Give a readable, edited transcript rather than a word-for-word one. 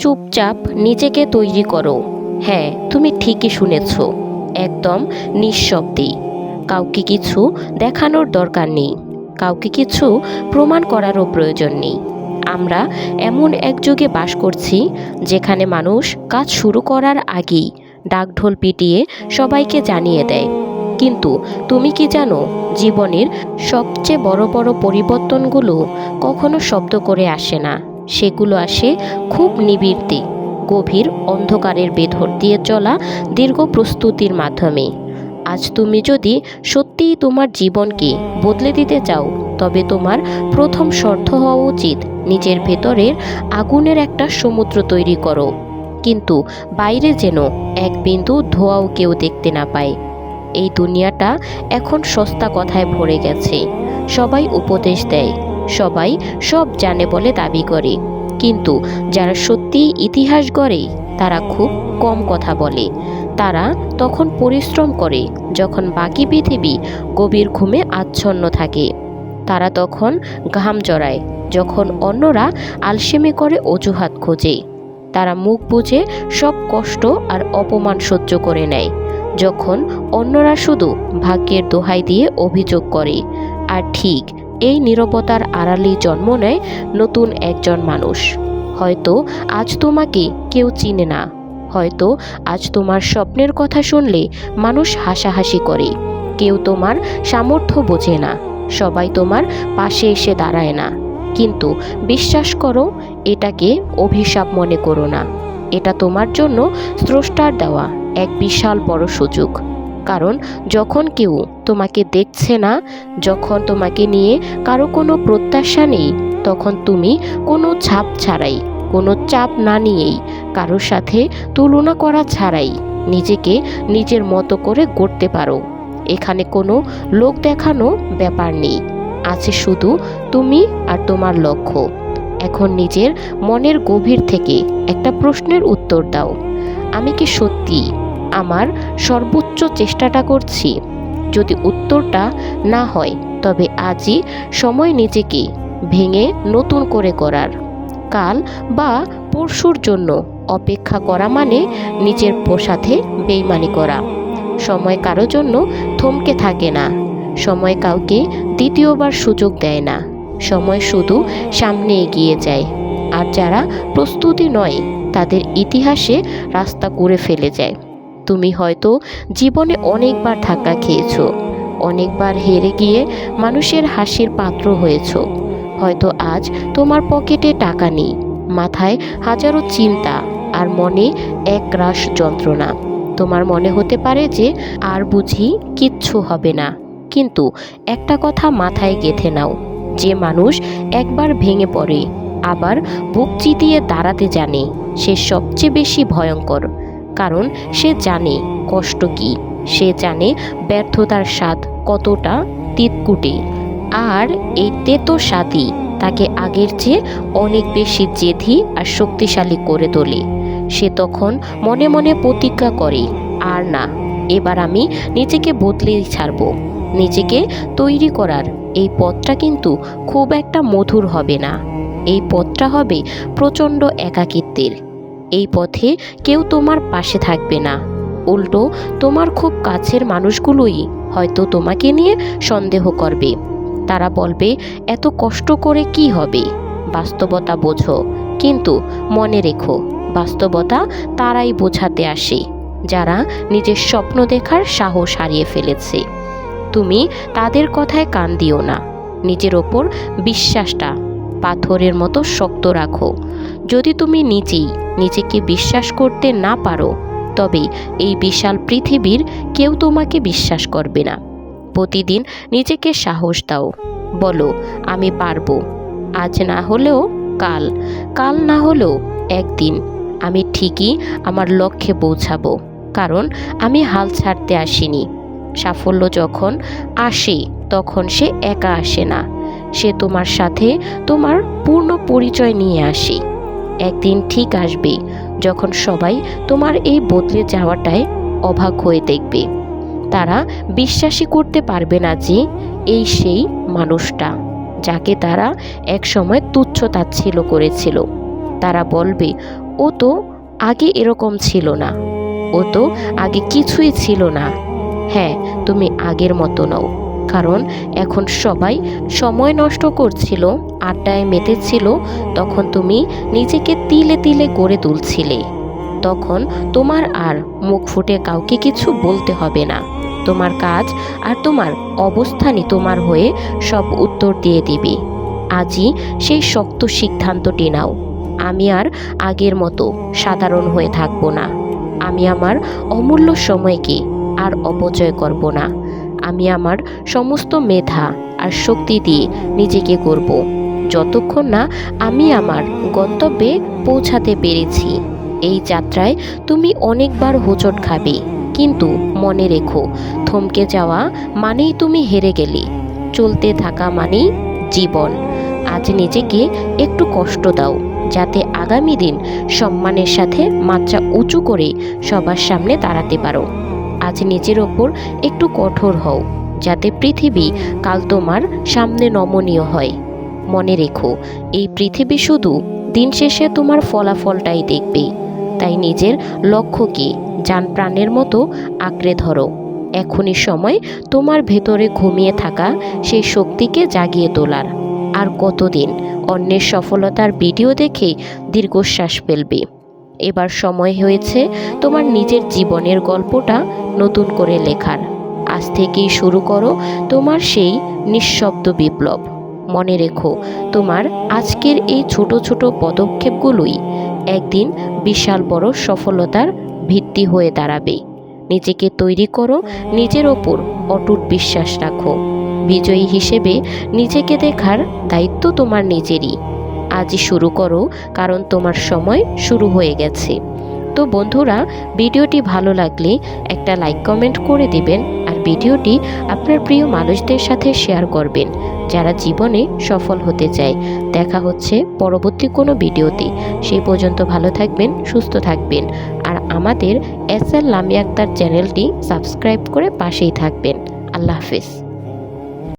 চুপচাপ নিজেকে তৈরি করো। হ্যাঁ, তুমি ঠিকই শুনেছ, একদম নিঃশব্দে। কাউকে কিছু দেখানোর দরকার নেই, কাউকে কিছু প্রমাণ করারও প্রয়োজন নেই। আমরা এমন এক যুগে বাস করছি যেখানে মানুষ কাজ শুরু করার আগেই ডাকঢোল পিটিয়ে সবাইকে জানিয়ে দেয়। কিন্তু তুমি কি জানো, জীবনের সবচেয়ে বড় বড় পরিবর্তনগুলো কখনো শব্দ করে আসে না, সেগুলো আসে খুব নিবিড়তে, গভীর অন্ধকারের ভেতর দিয়ে চলা দীর্ঘ প্রস্তুতির মাধ্যমে। আজ তুমি যদি সত্যিই তোমার জীবনকে বদলে দিতে চাও, তবে তোমার প্রথম শর্ত হওয়া উচিত নিজের ভেতরের আগুনের একটা সমুদ্র তৈরি করো, কিন্তু বাইরে যেন এক বিন্দু ধোঁয়াও কেউ দেখতে না পায়। এই দুনিয়াটা এখন সস্তা কথায় ভরে গেছে। সবাই উপদেশ দেয়, সবাই সব জানে বলে দাবি করে, কিন্তু যারা সত্যিই ইতিহাস গড়ে তারা খুব কম কথা বলে। তারা তখন পরিশ্রম করে যখন বাকি পৃথিবী গভীর ঘুমে আচ্ছন্ন থাকে। তারা তখন ঘাম জড়ায় যখন অন্যরা আলসেমি করে অজুহাত খোঁজে। তারা মুখ বুজে সব কষ্ট আর অপমান সহ্য করে নেয় যখন অন্যরা শুধু ভাগ্যের দোহাই দিয়ে অভিযোগ করে। আর ঠিক এই নীরবতার আড়ালেই জন্ম নেয় নতুন একজন মানুষ। হয়তো আজ তোমাকে কেউ চিনে না, হয়তো আজ তোমার স্বপ্নের কথা শুনলে মানুষ হাসাহাসি করে, কেউ তোমার সামর্থ্য বোঝে না, সবাই তোমার পাশে এসে দাঁড়ায় না। কিন্তু বিশ্বাস করো, এটাকে অভিশাপ মনে করো না, এটা তোমার জন্য স্রষ্টার দেওয়া এক বিশাল বড় সুযোগ। কারণ যখন কেউ তোমাকে দেখছে না, যখন তোমাকে নিয়ে কারো কোনো প্রত্যাশা নেই, তখন তুমি কোনো ছাপ ছাড়াই, কোনো চাপ না নিয়েই, কারোর সাথে তুলনা করা ছাড়াই নিজেকে নিজের মতো করে গড়তে পারো। এখানে কোনো লোক দেখানো ব্যাপার নেই, আছে শুধু তুমি আর তোমার লক্ষ্য। এখন নিজের মনের গভীর থেকে একটা প্রশ্নের উত্তর দাও, আমি কি সত্যি আমার সর্বোচ্চ চেষ্টাটা করছি? যদি উত্তরটা না হয়, তবে আজই সময় নিজেকে ভেঙে নতুন করে করার। কাল বা পরশুর জন্য অপেক্ষা করা মানে নিজের সাথে বেইমানি করা। সময় কারো জন্য থমকে থাকে না, সময় কাউকে দ্বিতীয়বার সুযোগ দেয় না। সময় শুধু সামনে এগিয়ে যায়, আর যারা প্রস্তুতি নয় তাদের ইতিহাসে রাস্তা করে ফেলে যায়। তুমি হয়তো জীবনে অনেকবার ধাক্কা খেয়েছো, অনেকবার হেরে গিয়ে মানুষের হাসির পাত্র হয়েছো। হয়তো আজ তোমার পকেটে টাকা নেই, মাথায় হাজারো চিন্তা, আর মনে একরাশ যন্ত্রণা। তোমার মনে হতে পারে যে আর বুঝি কিচ্ছু হবে না, কিন্তু একটা কথা মাথায় গেঁথে নাও, যে মানুষ একবার ভেঙে পড়ে আবার বুক চিতিয়ে দাঁড়াতে জানে, সে সবচেয়ে বেশি ভয়ঙ্কর। কারণ সে জানে কষ্ট কি, সে জানে ব্যর্থতার স্বাদ কতটা তিতকুটে, আর এই তেতো স্বাদই তাকে আগের চেয়ে অনেক বেশি জেদি আর শক্তিশালী করে তোলে। সে তখন মনে মনে প্রতিজ্ঞা করে, আর না, এবার আমি নিজেকে বদলেই ছাড়ব। নিজেকে তৈরি করার এই পথটা কিন্তু খুব একটা মধুর হবে না, এই পথটা হবে প্রচণ্ড একাকিত্বের। এই পথে কেউ তোমার পাশে থাকবে না, উল্টো তোমার খুব কাছের মানুষগুলোই হয়তো তোমাকে নিয়ে সন্দেহ করবে। তারা বলবে, এত কষ্ট করে কি হবে, বাস্তবতা বোঝো। কিন্তু মনে রেখো, বাস্তবতা তারাই বোঝাতে আসে যারা নিজের স্বপ্ন দেখার সাহস হারিয়ে ফেলেছে। তুমি তাদের কথায় কান দিও না, নিজের ওপর বিশ্বাসটা পাথরের মতো শক্ত রাখো। যদি তুমি নিজেই নিজেকে বিশ্বাস করতে না পারো, তবে এই বিশাল পৃথিবীর কেউ তোমাকে বিশ্বাস করবে না। প্রতিদিন নিজেকে সাহস দাও, বলো, আমি পারবো। আজ না হলেও কাল, কাল না হলেও একদিন আমি ঠিকই আমার লক্ষ্যে পৌঁছাবো। কারণ আমি হাল ছাড়তে আসিনি। সাফল্য যখন আসে তখন সে একা আসে না, সে তোমার সাথে তোমার পূর্ণ পরিচয় নিয়ে আসে। একদিন ঠিক আসবে যখন সবাই তোমার এই বদলে যাওয়াটায় অবাক হয়ে দেখবে। তারা বিশ্বাসই করতে পারবে না যে এই সেই মানুষটা যাকে তারা একসময় তুচ্ছ তাচ্ছিল্য করেছিল। তারা বলবে, ও তো আগে এরকম ছিল না, ও তো আগে কিছুই ছিল না। হ্যাঁ, তুমি আগের মতো নও, কারণ এখন সবাই সময় নষ্ট করছিল, আড্ডায় মেতেছিল, তখন তুমি নিজেকে তিলে তিলে গড়ে তুলছিলে। তখন তোমার আর মুখ ফুটে কাউকে কিছু বলতে হবে না। তোমার কাজ আর তোমার অবস্থানই তোমার হয়ে সব উত্তর দিয়ে দিবে। আজই সেই শক্ত সিদ্ধান্তটি নাও, আমি আর আগের মতো সাধারণ হয়ে থাকবো না। আমি আমার অমূল্য সময়কে আর অপচয় করব না। আমি আমার সমস্ত মেধা আর শক্তি দিয়ে নিজেকে গড়ব, যতক্ষণ না আমি আমার গন্তব্যে পৌঁছাতে পেরেছি। এই যাত্রায় তুমি অনেকবার হোঁচট খাবে, কিন্তু মনে রেখো, থমকে যাওয়া মানেই তুমি হেরে গেলে, চলতে থাকা মানেই জীবন। আজ নিজেকে একটু কষ্ট দাও, যাতে আগামী দিন সম্মানের সাথে মাত্রা উঁচু করে সবার সামনে দাঁড়াতে পারো। আজ নিজের ওপর একটু কঠোর হও, যাতে পৃথিবী কাল তোমার সামনে নমনীয় হয়। মনে রেখো, এই পৃথিবী শুধু দিন শেষে তোমার ফলাফলটাই দেখবে। তাই নিজের লক্ষ্যকে জান প্রাণের মতো আঁকড়ে ধরো। এখনই সময় তোমার ভেতরে ঘুমিয়ে থাকা সেই শক্তিকে জাগিয়ে তোলার। আর কতদিন অন্যের সফলতার ভিডিও দেখে দীর্ঘশ্বাস ফেলবে? এবার সময় হয়েছে তোমার নিজের জীবনের গল্পটা নতুন করে লেখার। আজ থেকেই শুরু করো তোমার সেই নিঃশব্দ বিপ্লব। মনে রেখো, তোমার আজকের এই ছোট ছোট পদক্ষেপগুলোই একদিন বিশাল বড় সফলতার ভিত্তি হয়ে দাঁড়াবে। নিজেকে তৈরি করো, নিজের ওপর অটুট বিশ্বাস রাখো। বিজয়ী হিসেবে নিজেকে দেখার দায়িত্ব তোমার নিজেরই। আজই শুরু করো, কারণ তোমার সময় শুরু হয়ে গেছে। তো বন্ধুরা, ভিডিওটি ভালো লাগলে একটা লাইক কমেন্ট করে দিবেন, আর ভিডিওটি আপনার প্রিয় মানুষদের সাথে শেয়ার করবেন যারা জীবনে সফল হতে চায়। দেখা হচ্ছে পরবর্তী কোনো ভিডিওতে। সেই পর্যন্ত ভালো থাকবেন, সুস্থ থাকবেন, আর আমাদের SL লামিয়া আক্তার চ্যানেলটি সাবস্ক্রাইব করে পাশেই থাকবেন। আল্লাহ হাফেজ।